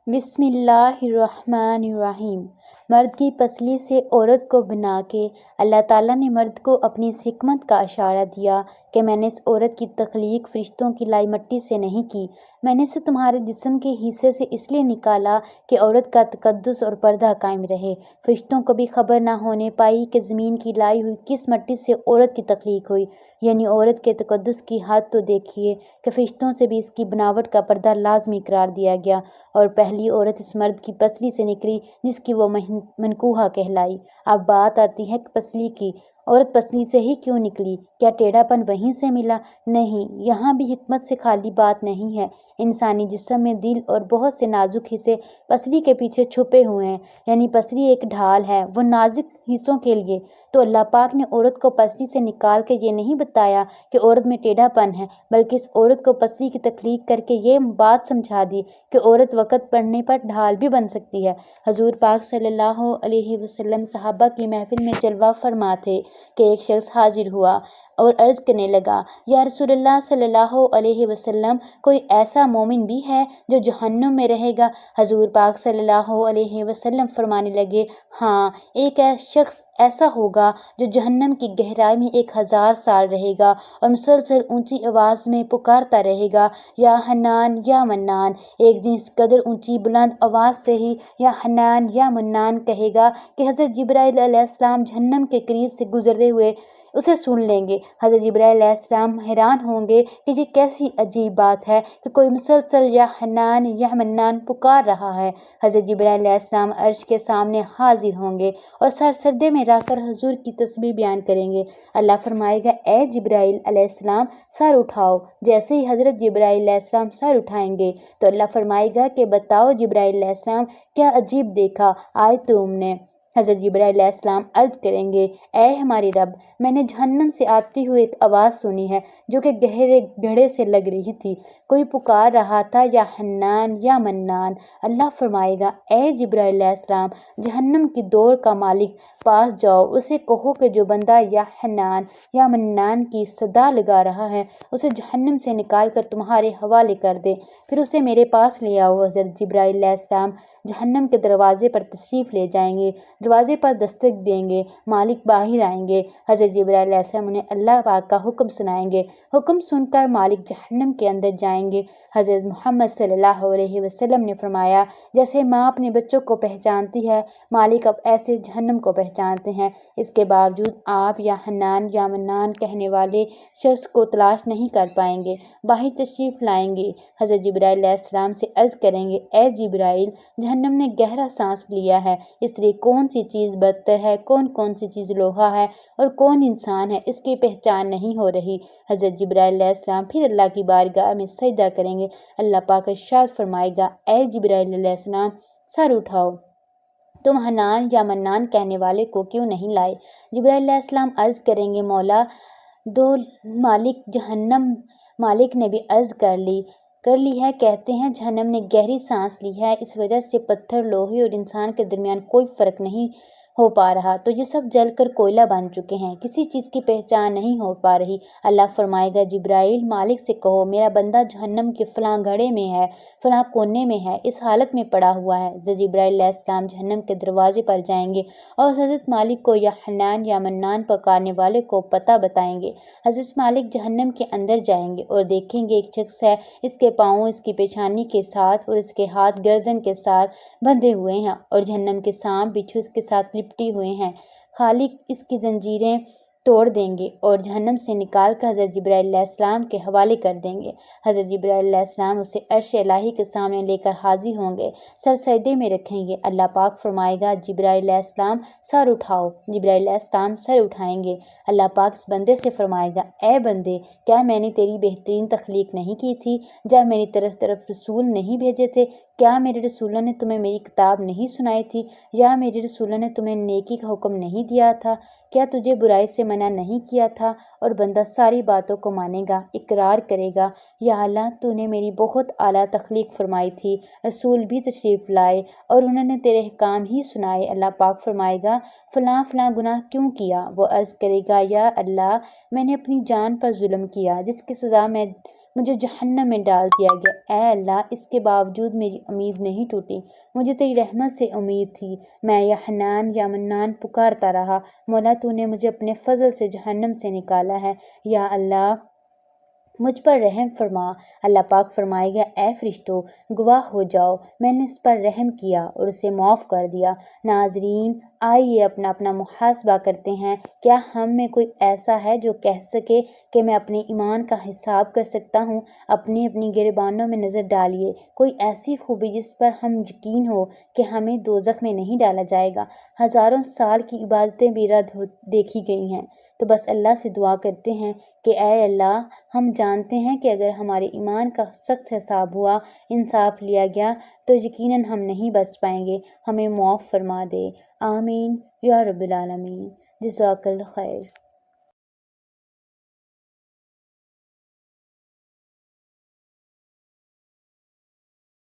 بسم اللہ الرحمن الرحیم۔ مرد کی پسلی سے عورت کو بنا کے اللہ تعالیٰ نے مرد کو اپنی اس حکمت کا اشارہ دیا کہ میں نے اس عورت کی تخلیق فرشتوں کی لائی مٹی سے نہیں کی، میں نے اسے تمہارے جسم کے حصے سے اس لیے نکالا کہ عورت کا تقدس اور پردہ قائم رہے۔ فرشتوں کو بھی خبر نہ ہونے پائی کہ زمین کی لائی ہوئی کس مٹی سے عورت کی تخلیق ہوئی، یعنی عورت کے تقدس کی حد تو دیکھیے کہ فرشتوں سے بھی اس کی بناوٹ کا پردہ لازمی قرار دیا گیا، اور پہلی عورت اس مرد کی پسلی سے نکلی جس کی وہ منکوحہ کہلائی۔ اب بات آتی ہے کہ پسلی کی۔ عورت پسلی سے ہی کیوں نکلی؟ کیا ٹیڑھا پن وہیں سے ملا؟ نہیں، یہاں بھی حکمت سے خالی بات نہیں ہے۔ انسانی جسم میں دل اور بہت سے نازک حصے پسلی کے پیچھے چھپے ہوئے ہیں، یعنی پسلی ایک ڈھال ہے وہ نازک حصوں کے لیے۔ تو اللہ پاک نے عورت کو پسلی سے نکال کے یہ نہیں بتایا کہ عورت میں ٹیڑھا پن ہے، بلکہ اس عورت کو پسلی کی تخلیق کر کے یہ بات سمجھا دی کہ عورت وقت پڑنے پر ڈھال بھی بن سکتی ہے۔ حضور پاک صلی اللہ علیہ وسلم صحابہ کی محفل میں جلوہ فرما تھے کہ ایک شخص حاضر ہوا اور عرض کرنے لگا، یا رسول اللہ صلی اللہ علیہ وسلم، کوئی ایسا مومن بھی ہے جو جہنم میں رہے گا؟ حضور پاک صلی اللہ علیہ وسلم فرمانے لگے، ہاں، ایک شخص ایسا ہوگا جو جہنم کی گہرائی میں 1000 سال رہے گا اور مسلسل اونچی آواز میں پکارتا رہے گا، یا حنان یا منان۔ ایک دن اس قدر اونچی بلند آواز سے ہی یا حنان یا منان کہے گا کہ حضرت جبرائیل علیہ السلام جہنم کے قریب سے گزرتے ہوئے اسے سن لیں گے۔ حضرت جبرائیل علیہ السلام حیران ہوں گے کہ یہ کیسی عجیب بات ہے کہ کوئی مسلسل یا حنان یا منان پکار رہا ہے۔ حضرت جبرائیل علیہ السلام عرش کے سامنے حاضر ہوں گے اور سر سجدے میں رکھ کر حضور کی تسبیح بیان کریں گے۔ اللہ فرمائے گا، اے جبرائیل علیہ السلام، سر اٹھاؤ۔ جیسے ہی حضرت جبرائیل علیہ السلام سر اٹھائیں گے تو اللہ فرمائے گا کہ بتاؤ جبرائیل علیہ السلام، کیا عجیب دیکھا آج تم نے؟ حضرت جبرائیل علیہ السلام عرض کریں گے، اے ہمارے رب، میں نے جہنم سے آتی ہوئی ایک آواز سنی ہے جو کہ گہرے گڑھے سے لگ رہی تھی، کوئی پکار رہا تھا یا حنان یا منان۔ اللہ فرمائے گا، اے جبرائیل علیہ السلام، جہنم کی دوڑ کا مالک پاس جاؤ، اسے کہو کہ جو بندہ یا حنان یا منان کی صدا لگا رہا ہے اسے جہنم سے نکال کر تمہارے حوالے کر دے، پھر اسے میرے پاس لے آؤ۔ حضرت جبرائیل علیہ السلام جہنم کے دروازے پر تشریف لے جائیں گے، دروازے پر دستک دیں گے، مالک باہر آئیں گے۔ حضرت جبرائیل علیہ السلام انہیں اللہ پاک کا حکم سنائیں گے، حکم سن کر مالک جہنم کے اندر جائیں گے۔ حضرت محمد صلی اللہ علیہ وسلم نے فرمایا، جیسے ماں اپنے بچوں کو پہچانتی ہے، مالک اب ایسے جہنم کو پہچانتے ہیں۔ اس کے باوجود آپ یا حنان یا منان کہنے والے شخص کو تلاش نہیں کر پائیں گے، باہر تشریف لائیں گے۔ حضرت جبرائیل علیہ السلام سے عرض کریں گے، اے جبرائیل، جہنم نے گہرا سانس لیا ہے، اس لیے کون سی چیز بدتر ہے، کون سی چیز لوہا ہے اور کون انسان ہے، اس کی پہچان نہیں ہو رہی۔ حضرت جبرائیل علیہ السلام پھر اللہ کی بارگاہ میں سجدہ کریں گے۔ اللہ پاک ارشاد فرمائے گا، اے جبرائیل علیہ السلام، سر اٹھاؤ، تم حنان یا منان کہنے والے کو کیوں نہیں لائے؟ جبرائیل علیہ السلام عرض کریں گے، مولا، دو مالک جہنم مالک نے بھی عرض کر لی ہے، کہتے ہیں جہنم نے گہری سانس لی ہے، اس وجہ سے پتھر، لوہے اور انسان کے درمیان کوئی فرق نہیں ہو پا رہا، تو یہ سب جل کر کوئلہ بن چکے ہیں، کسی چیز کی پہچان نہیں ہو پا رہی۔ اللہ فرمائے گا، جبرائیل، مالک سے کہو میرا بندہ جہنم کے فلاں گڑھے میں ہے، فلاں کونے میں ہے، اس حالت میں پڑا ہوا ہے۔ حضرت جبرائیل علیہ السلام جہنم کے دروازے پر جائیں گے اور حضرت مالک کو یا حنان یا منان پکارنے والے کو پتہ بتائیں گے۔ حضرت مالک جہنم کے اندر جائیں گے اور دیکھیں گے ایک شخص ہے، اس کے پاؤں اس کی پیشانی کے ساتھ اور اس کے ہاتھ گردن کے ساتھ بندھے ہوئے ہیں اور جہنم کے سانپ بچھو اس کے ساتھ لپٹی ہوئے ہیں۔ خالق اس کی زنجیریں توڑ دیں گے اور جہنم سے نکال کر حضرت جبرائیل علیہ السلام کے حوالے کر دیں گے۔ حضرت جبرائیل علیہ السلام اسے عرش الہی کے سامنے لے کر حاضر ہوں گے، سر سجدے میں رکھیں گے۔ اللہ پاک فرمائے گا، جبرائیل علیہ السلام، سر اٹھاؤ۔ جبرائیل علیہ السلام سر اٹھائیں گے۔ اللہ پاک اس بندے سے فرمائے گا، اے بندے، کیا میں نے تیری بہترین تخلیق نہیں کی تھی؟ جب میری طرف رسول نہیں بھیجے تھے؟ کیا میرے رسولوں نے تمہیں میری کتاب نہیں سنائی تھی؟ یا میرے رسولوں نے تمہیں نیکی کا حکم نہیں دیا تھا؟ کیا تجھے برائی سے منع نہیں کیا تھا؟ اور بندہ ساری باتوں کو مانے گا، اقرار کرے گا، یا اللہ، تو نے میری بہت اعلیٰ تخلیق فرمائی تھی، رسول بھی تشریف لائے اور انہوں نے تیرے احکام ہی سنائے۔ اللہ پاک فرمائے گا، فلاں فلاں گناہ کیوں کیا؟ وہ عرض کرے گا، یا اللہ، میں نے اپنی جان پر ظلم کیا، جس کی سزا مجھے جہنم میں ڈال دیا گیا۔ اے اللہ، اس کے باوجود میری امید نہیں ٹوٹی، مجھے تیری رحمت سے امید تھی۔ میں یا حنان یا منان پکارتا رہا، مولا تو نے مجھے اپنے فضل سے جہنم سے نکالا ہے۔ یا اللہ مجھ پر رحم فرما۔ اللہ پاک فرمائے گا، اے فرشتوں گواہ ہو جاؤ، میں نے اس پر رحم کیا اور اسے معاف کر دیا۔ ناظرین، آئیے اپنا اپنا محاسبہ کرتے ہیں۔ کیا ہم میں کوئی ایسا ہے جو کہہ سکے کہ میں اپنے ایمان کا حساب کر سکتا ہوں؟ اپنی اپنی گریبانوں میں نظر ڈالیے، کوئی ایسی خوبی جس پر ہم یقین ہو کہ ہمیں دوزخ میں نہیں ڈالا جائے گا۔ ہزاروں سال کی عبادتیں بھی رد دیکھی گئی ہیں، تو بس اللہ سے دعا کرتے ہیں کہ اے اللہ، ہم جانتے ہیں کہ اگر ہمارے ایمان کا سخت حساب ہوا، انصاف لیا گیا، تو یقیناً ہم نہیں بچ پائیں گے۔ ہمیں معاف فرما دے، آمین یا رب العالمین۔ جزاک اللہ خیر۔